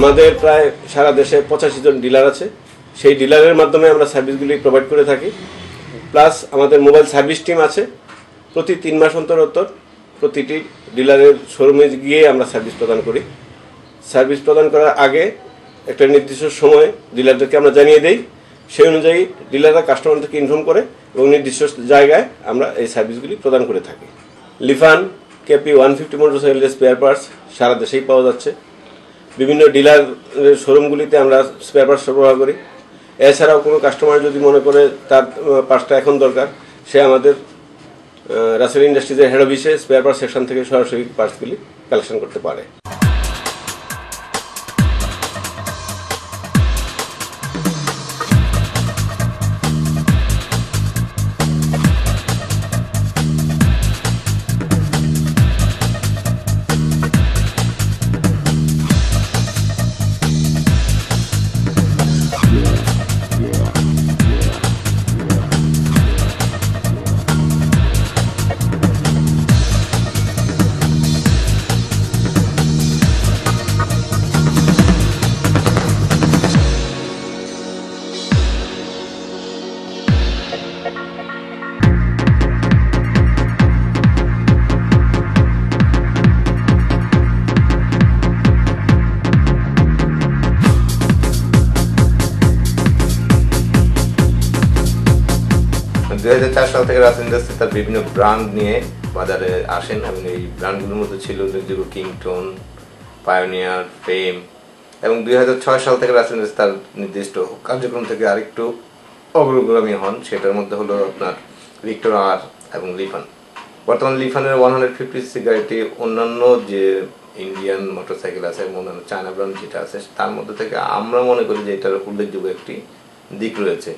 আমাদের প্রায় সারা দেশে 85 জন ডিলার আছে। সেই ডিলারের মাধ্যমে আমরা সার্ভিসগুলি প্রোভাইড করে থাকি। প্লাস আমাদের মোবাইল সার্ভিস টিম আছে। প্রতি 3 মাস অন্তর অন্তর প্রতিটি ডিলারের শোরুমে গিয়ে আমরা সার্ভিস প্রদান করি। সার্ভিস প্রদান করার আগে একটা নির্দিষ্ট সময় ডিলারদেরকে আমরা জানিয়ে দেই। সেই অনুযায়ী ডিলাররা কাস্টমারদেরকে ইনফর্ম করে এবং নির্দিষ্ট জায়গায় আমরা এই সার্ভিসগুলি প্রদান করে থাকি। লিফান কেপি 150 মোটরসাইকেলের স্পেয়ার পার্টস সারা দেশেই পাওয়া যাচ্ছে। বিভিন্ন ডিলার শোরুমগুলিতে আমরা স্পেয়ার পার্টস সরবরাহ করি। এছাড়াও কোনো কাস্টমার যদি মনে করে তার পার্টসটা এখন দরকার, সে আমাদের রাসেল ইন্ডাস্ট্রিজের হেড অফিসে স্পেয়ার পার্টস সেকশন থেকে সরাসরি পার্টসগুলি কালেকশন করতে পারে। সাল থেকে রাসেল ইন্ডাস্ট্রি তার বিভিন্ন ব্র্যান্ড নিয়ে বাজারে আসেন এবং এই ব্র্যান্ডগুলোর মধ্যে ছিল উল্লেখযোগ্য কিংটন, পায়োনিয়ার, ফেম এবং 2006 সাল থেকে রাসেল ইন্ডাস্ট্রি তার নির্দিষ্ট কার্যক্রম থেকে আরেকটু অগ্রগামী হন। সেটার মধ্যে হলো আপনার ভিক্টর আর এবং লিফান। বর্তমানে লিফানের 150cc গাড়িটি অন্যান্য যে ইন্ডিয়ান মোটরসাইকেল আছে এবং অন্যান্য চায়না ব্র্যান্ড যেটা আছে তার মধ্যে থেকে আমরা মনে করি যে এটার উল্লেখযোগ্য একটি দিক রয়েছে,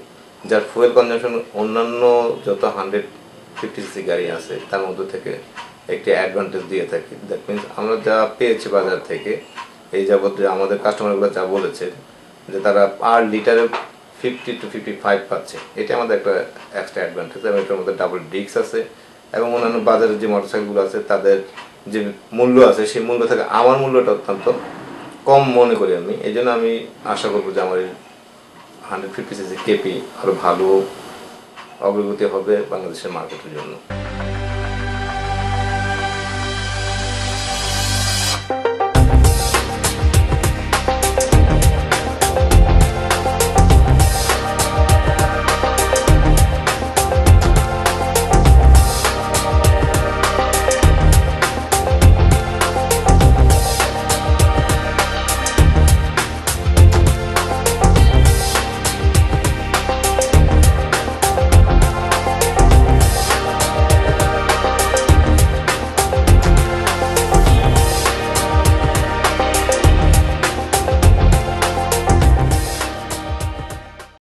যার ফুয়েল কনজাম্পশন অন্যান্য যত 150cc গাড়ি আছে তার মধ্যে থেকে একটি অ্যাডভান্টেজ দিয়ে থাকি। দ্যাট মিনস আমরা যা পেয়েছি বাজার থেকে এই যাবৎ যে আমাদের কাস্টমারগুলো যা বলেছে যে তারা পার লিটারে 50 to 55 পাচ্ছে, এটা আমাদের একটা এক্সট্রা অ্যাডভান্টেজ। এবং এটার মধ্যে ডাবল ডিস্ক আছে এবং অন্যান্য বাজারের যে মোটরসাইকেলগুলো আছে তাদের যে মূল্য আছে সেই মূল্য থেকে আমার মূল্যটা অত্যন্ত কম মনে করি আমি। এই জন্য আমি আশা করবো যে আমার 150cc কেপি আরও ভালো অগ্রগতি হবে বাংলাদেশের মার্কেটের জন্য।